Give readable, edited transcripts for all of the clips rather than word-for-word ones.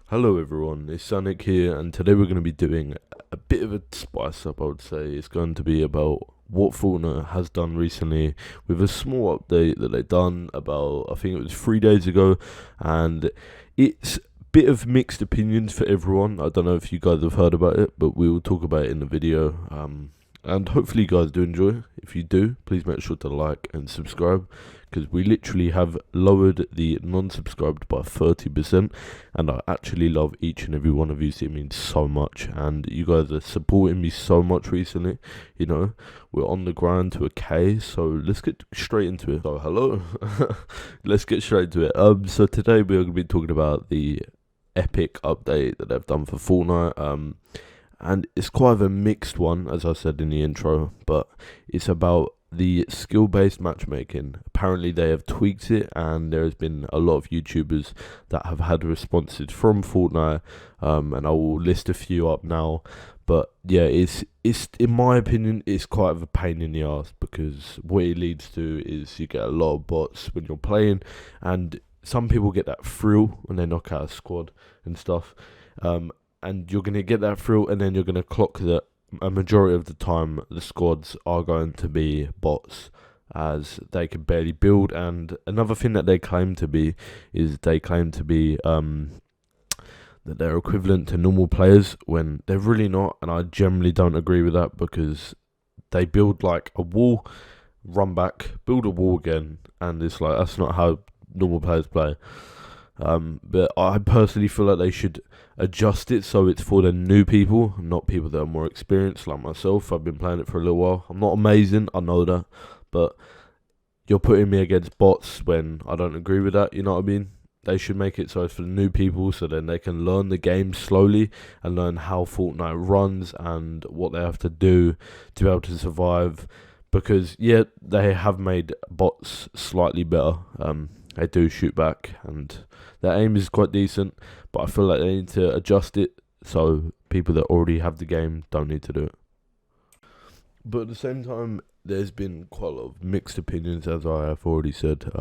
Hello everyone, it's Sonic here, and today we're going to be doing a bit of a spice up, I would say. It's going to be about what Fortnite has done recently, with a small update that they've done about, I think it was 3 days ago, and it's a bit of mixed opinions for everyone. I don't know if you guys have heard about it, but we will talk about it in the video, and hopefully you guys do enjoy. If you do, please make sure to like and subscribe, because we literally have lowered the non-subscribed by 30%, and I actually love each and every one of you. So it means so much, and you guys are supporting me so much recently. You know, we're on the grind to a K, so let's get straight into it. So hello, let's get straight into it. So today we're going to be talking about the epic update that they've done for Fortnite. And it's quite a mixed one, as I said in the intro, but it's about the skill-based matchmaking. Apparently they have tweaked it, and there has been a lot of YouTubers that have had responses from Fortnite, and I will list a few up now. But yeah, it's in my opinion, it's quite of a pain in the ass, because what it leads to is you get a lot of bots when you're playing, and some people get that thrill when they knock out a squad and stuff. And you're going to get that through, and then you're going to clock that a majority of the time the squads are going to be bots, as they can barely build. And another thing that they claim to be is they claim to be that they're equivalent to normal players, when they're really not, and I generally don't agree with that, because they build like a wall, run back, build a wall again, and it's like, that's not how normal players play. But I personally feel like they should adjust it so it's for the new people, not people that are more experienced like myself. I've been playing it for a little while. I'm not amazing, I know that, but you're putting me against bots when I don't agree with that, you know what I mean? They should make it so it's for the new people, so then they can learn the game slowly and learn how Fortnite runs and what they have to do to be able to survive. Because yeah, they have made bots slightly better. They do shoot back, and their aim is quite decent, but I feel like they need to adjust it so people that already have the game don't need to do it. But at the same time, there's been quite a lot of mixed opinions, as I have already said.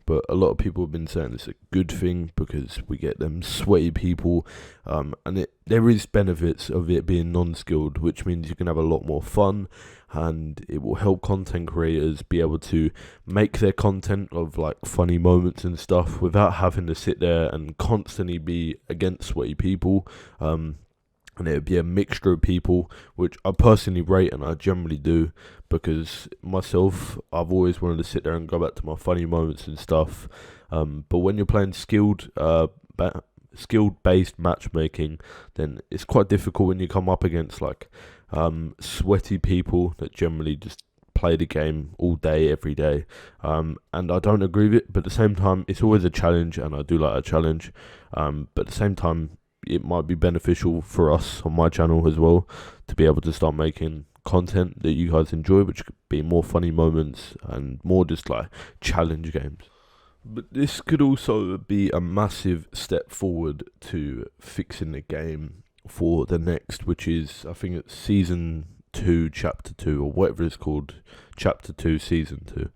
But a lot of people have been saying it's a good thing, because we get them sweaty people, and there is benefits of it being non-skilled, which means you can have a lot more fun, and it will help content creators be able to make their content of like funny moments and stuff without having to sit there and constantly be against sweaty people. And it would be a mixture of people, which I personally rate, and I generally do, because myself, I've always wanted to sit there and go back to my funny moments and stuff. But when you're playing skill-based matchmaking, then it's quite difficult when you come up against like sweaty people that generally just play the game all day, every day. And I don't agree with it, but at the same time, it's always a challenge, and I do like a challenge. But at the same time, it might be beneficial for us on my channel as well to be able to start making content that you guys enjoy, which could be more funny moments and more just like challenge games. But this could also be a massive step forward to fixing the game for the next, which is, I think it's Season 2, Chapter 2, or whatever it's called, Chapter 2, Season 2.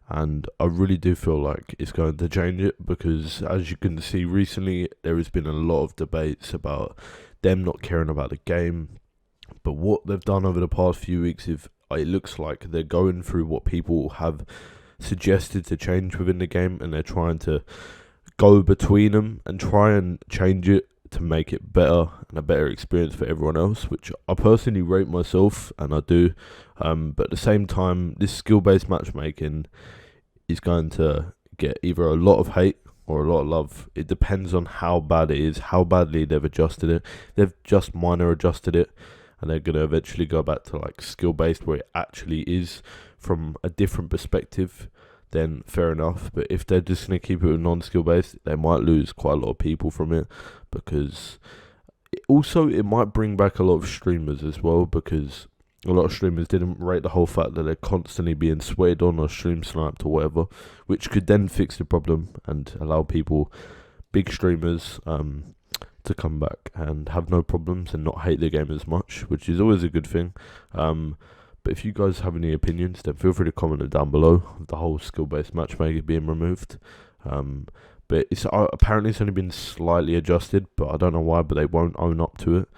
And I really do feel like it's going to change it, because as you can see recently, there has been a lot of debates about them not caring about the game. But what they've done over the past few weeks, if it looks like they're going through what people have suggested to change within the game, and they're trying to go between them and try and change it to make it better and a better experience for everyone else, which I personally rate myself, and I do. But at the same time, this skill-based matchmaking is going to get either a lot of hate or a lot of love. It depends on how bad it is, how badly they've adjusted it. They've just minor adjusted it, and they're going to eventually go back to like skill-based, where it actually is from a different perspective. Then fair enough. But if they're just going to keep it non-skill based, they might lose quite a lot of people from it, because it might bring back a lot of streamers as well, because a lot of streamers didn't rate the whole fact that they're constantly being swayed on or stream sniped or whatever, which could then fix the problem and allow people, big streamers, to come back and have no problems and not hate the game as much, which is always a good thing. But if you guys have any opinions, then feel free to comment it down below, the whole skill-based matchmaking being removed. but it's apparently it's only been slightly adjusted, but I don't know why. But they won't own up to it.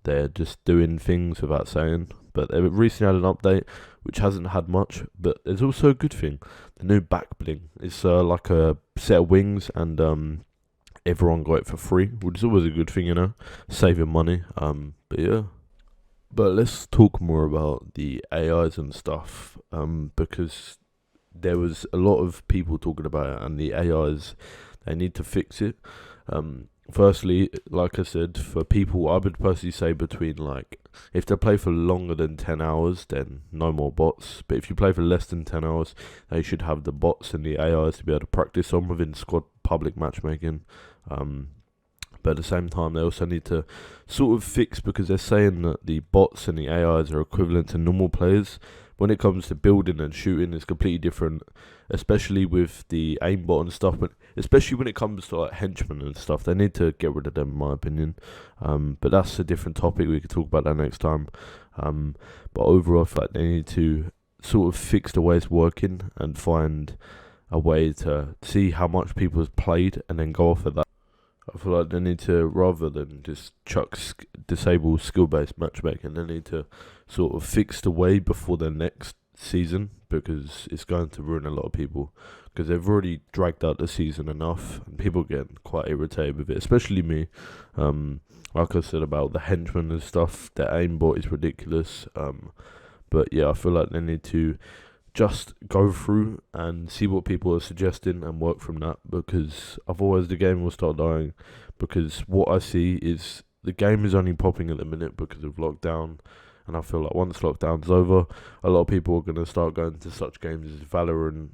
They're just doing things without saying. But they recently had an update which hasn't had much, but there's also a good thing. The new back bling. It's like a set of wings, and everyone got it for free, which is always a good thing, saving money. But yeah. But let's talk more about the AIs and stuff, because there was a lot of people talking about it, and the AIs, they need to fix it. Firstly, like I said, for people, I would personally say between, like, if they play for longer than 10 hours, then no more bots. But if you play for less than 10 hours, they should have the bots and the AIs to be able to practice on within squad public matchmaking. But at the same time, they also need to sort of fix, because they're saying that the bots and the AIs are equivalent to normal players. When it comes to building and shooting, it's completely different, especially with the aimbot and stuff. But especially when it comes to like henchmen and stuff, they need to get rid of them, in my opinion. But that's a different topic. We could talk about that next time. But overall, I feel like they need to sort of fix the way it's working and find a way to see how much people have played and then go off of that. I feel like they need to, rather than just disable skill-based matchmaking, they need to sort of fix the way before the next season, because it's going to ruin a lot of people, because they've already dragged out the season enough and people get quite irritated with it, especially me. Like I said about the henchmen and stuff, their aimbot is ridiculous. But yeah, I feel like they need to just go through and see what people are suggesting and work from that, because otherwise the game will start dying. Because what I see is the game is only popping at the minute because of lockdown, and I feel like once lockdown's over, a lot of people are going to start going to such games as Valorant,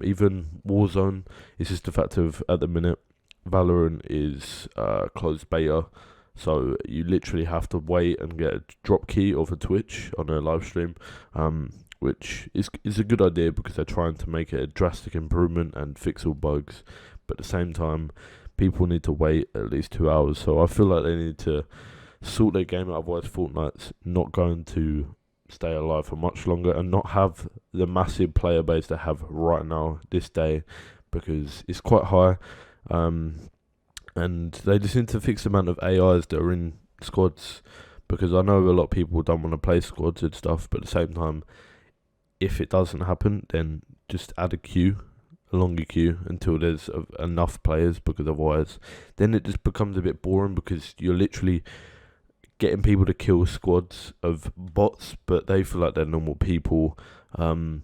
even Warzone. It's just the fact of, at the minute, Valorant is closed beta, so you literally have to wait and get a drop key off a Twitch on a live stream, which is a good idea, because they're trying to make it a drastic improvement and fix all bugs. But at the same time, people need to wait at least 2 hours. So I feel like they need to sort their game out, otherwise Fortnite's not going to stay alive for much longer and not have the massive player base they have right now, this day, because it's quite high. And they just need to fix the amount of AIs that are in squads, because I know a lot of people don't want to play squads and stuff, but at the same time, if it doesn't happen, then just add a longer queue until there's enough players, because otherwise then it just becomes a bit boring, because you're literally getting people to kill squads of bots, but they feel like they're normal people, and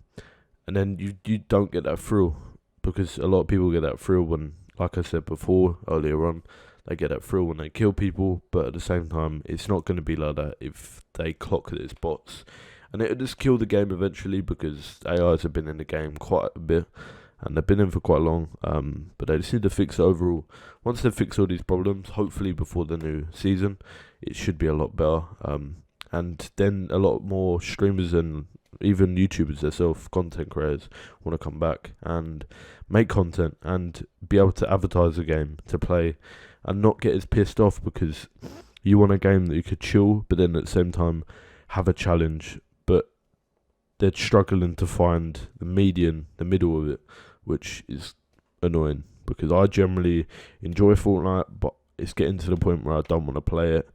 then you don't get that thrill, because a lot of people get that thrill when, like I said before earlier on, they get that thrill when they kill people, but at the same time, it's not going to be like that if they clock that it's bots. And it'll just kill the game eventually, because AIs have been in the game quite a bit, and they've been in for quite long, but they just need to fix it overall. Once they fix all these problems, hopefully before the new season, it should be a lot better, and then a lot more streamers and even YouTubers themselves, content creators, want to come back and make content and be able to advertise the game to play, and not get as pissed off because you want a game that you could chill, but then at the same time have a challenge. But they're struggling to find the middle of it, which is annoying, because I generally enjoy Fortnite, but it's getting to the point where I don't want to play it,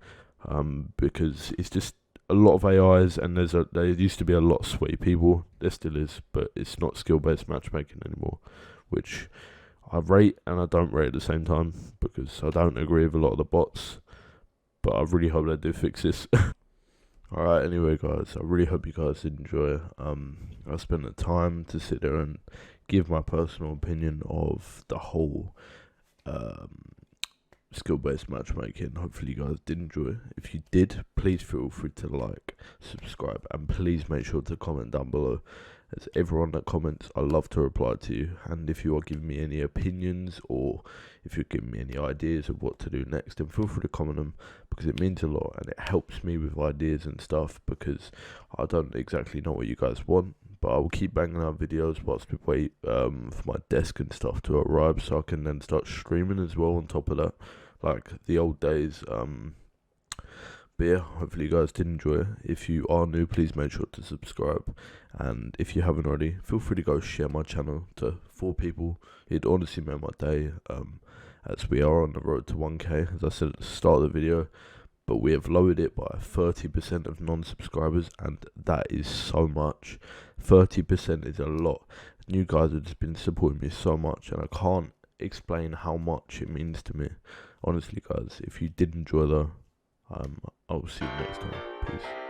because it's just a lot of AIs, and there used to be a lot of sweaty people. There still is, but it's not skill-based matchmaking anymore, which I rate and I don't rate at the same time, because I don't agree with a lot of the bots, but I really hope they do fix this. Alright, anyway guys, I really hope you guys did enjoy. I spent the time to sit there and give my personal opinion of the whole skill-based matchmaking. Hopefully you guys did enjoy. If you did, please feel free to like, subscribe, and please make sure to comment down below, as everyone that comments, I love to reply to you. And if you are giving me any opinions, or if you're giving me any ideas of what to do next, then feel free to comment them, because it means a lot and it helps me with ideas and stuff, because I don't exactly know what you guys want. But I will keep banging out videos whilst we wait for my desk and stuff to arrive, so I can then start streaming as well on top of that, like the old days. But yeah, hopefully you guys did enjoy it. If you are new, please make sure to subscribe. And if you haven't already, feel free to go share my channel to 4 people. It honestly made my day, as we are on the road to 1k, as I said at the start of the video. But we have lowered it by 30% of non-subscribers, and that is so much. 30% is a lot. You guys have just been supporting me so much, and I can't explain how much it means to me. Honestly, guys, if you did enjoy though, I'll see you next time. Peace.